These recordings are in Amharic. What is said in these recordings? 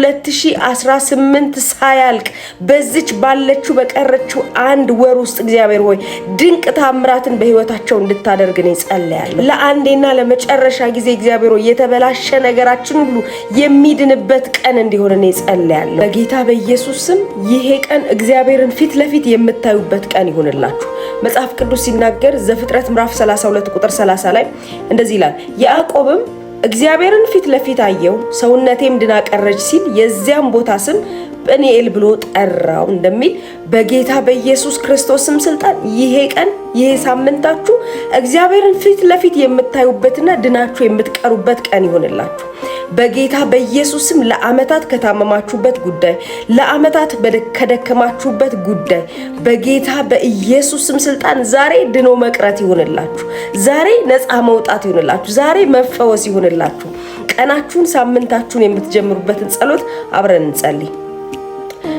2018 ሳያልቅ በዚች ባለችው በቀረችው አንድ ወር ውስጥ እግዚአብሔር ሆይ ድንቅ ታምራትን በህይወታቸው እንድታደርግ ነው ጸልያለሁ። ለአንዴና ለመጨረሻ ጊዜ እግዚአብሔር ሆይ የተበላሸ ነገራችን ሁሉ የሚድንበት ቀን እንዲሆን ነው ጸልያለሁ። በጌታ በኢየሱስ ስም ይሄ ቀን እግዚአብሔርን ፊት ለፊት የምታዩበት ቀን ይሁንላችሁ። መጽሐፍ ቅዱስ ሲናገር ዘፍጥረት ምዕራፍ 32 ቁጥር 30 ላይ እንደዚህ ይላል፣ ያዕቆብም እግዚአብሔርን ፊት ለፊት አየው ሰውነቴም ድና ቀረች ሲል የዚያም ቦታ ስም ጵኒኤል ብሎ ጠራው እንደሚል በጌታ በኢየሱስ ክርስቶስም ስልጣን ይሄ ቀን ይሄ ሳምንታችሁ እግዚአብሔርን ፊት ለፊት የምታዩበትና ድናችሁ የምትቀሩበት ቀን ይሁንላችሁ። በጌታ በኢየሱስም ለአመታት ከታመማችሁበት ጉዳይ፣ ለአመታት ከደከማችሁበት ጉዳይ በጌታ በኢየሱስም ስልጣን ዛሬ ድኖ መቅረት ይሁንላችሁ። ዛሬ ነፃ መውጣት ይሁንላችሁ። ዛሬ መፈወስ ይሁንላችሁ። ቀናችሁን ሳምንታችሁን የምትጀምሩበትን ጸሎት አብረን እንጸልይ።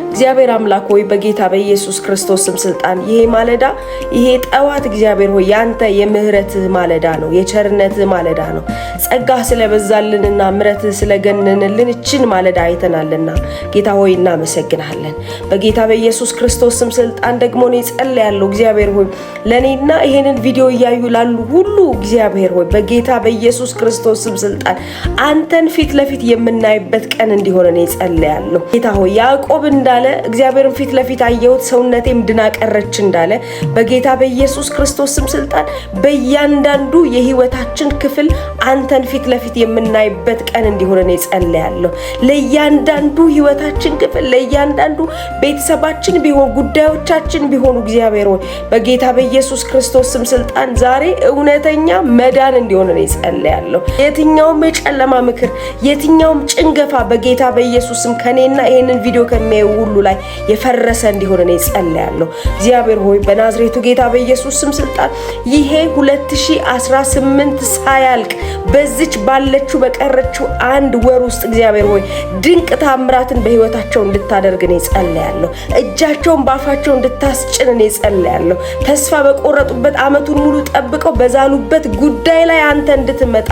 እግዚአብሔር አምላክ ሆይ በጌታ በኢየሱስ ክርስቶስም ስልጣን ይሄ ማለዳ ይሄ ጠዋት እግዚአብሔር ሆይ ያንተ የምህረትህ ማለዳ ነው፣ የቸርነትህ ማለዳ ነው። ጸጋ ስለበዛልንና ምሕረትህ ስለገነነልን እችን ማለዳ አይተናልና ጌታ ሆይ እናመሰግናለን። በጌታ በኢየሱስ ክርስቶስም ስልጣን ደግሞ ነው ጸልያለሁ። እግዚአብሔር ሆይ ለኔና ይሄንን ቪዲዮ ያዩ ላሉ ሁሉ እግዚአብሔር ሆይ በጌታ በኢየሱስ ክርስቶስም ስልጣን አንተን ፊት ለፊት የምናይበት ቀን እንዲሆን ነው ጸልያለሁ። ጌታ ሆይ ያዕቆብ እንዳለ እግዚአብሔርን ፊት ለፊት አየሁት ሰውነቴም ድና ቀረች እንዳለ በጌታ በኢየሱስ ክርስቶስም ስልጣን በእያንዳንዱ የህይወታችን ክፍል አንተን ፊት ለፊት የምናይበት ቀን እንዲሆን ነው ጸልያለሁ። ለእያንዳንዱ ህይወታችን ክፍል ለእያንዳንዱ ቤተሰባችን ቢሆን ጉዳዮቻችን ቢሆኑ እግዚአብሔር ሆይ በጌታ በኢየሱስ ክርስቶስም ስልጣን ዛሬ እውነተኛ መዳን እንዲሆን ነው ጸልያለሁ። የትኛውም የጨለማ ምክር የትኛውም ጭንገፋ በጌታ በኢየሱስም ከኔና ይሄንን ቪዲዮ ከሚያዩ ሁሉ ላይ የፈረሰ እንዲሆን ነው ጸልያለሁ። እግዚአብሔር ሆይ በናዝሬቱ ጌታ በኢየሱስ ስም ስልጣን ይሄ 2018 ሳያልቅ በዚች ባለችው በቀረችው አንድ ወር ውስጥ እግዚአብሔር ሆይ ድንቅ ታምራትን በህይወታቸው እንድታደርግ ነው ጸልያለሁ። እጃቸውን ባፋቸው እንድታስጭን ነው ጸልያለሁ። ተስፋ በቆረጡበት አመቱን ሙሉ ጠብቀው በዛሉበት ጉዳይ ላይ አንተ እንድትመጣ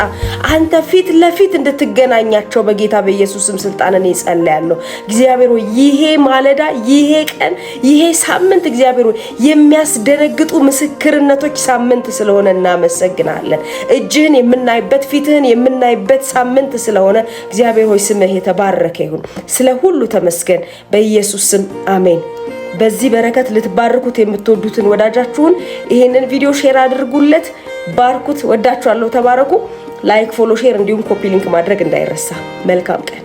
አንተ ፊት ለፊት እንድትገናኛቸው በጌታ በኢየሱስ ስም ስልጣን ነው ጸልያለሁ። እግዚአብሔር ሆይ ይሄ ማለዳ ይሄ ቀን ይሄ ሳምንት እግዚአብሔር ሆይ የሚያስደነግጡ ምስክርነቶች ሳምንት ስለሆነ እናመሰግናለን። እጅህን የምናይበት ፊትህን የምናይበት ሳምንት ስለሆነ እግዚአብሔር ሆይ ስምህ የተባረከ ይሁን። ስለ ሁሉ ተመስገን በኢየሱስ ስም አሜን። በዚህ በረከት ልትባርኩት የምትወዱትን ወዳጃችሁን ይሄንን ቪዲዮ ሼር አድርጉለት። ባርኩት። ወዳችኋለሁ። ተባረኩ። ላይክ፣ ፎሎ፣ ሼር እንዲሁም ኮፒ ሊንክ ማድረግ እንዳይረሳ። መልካም ቀን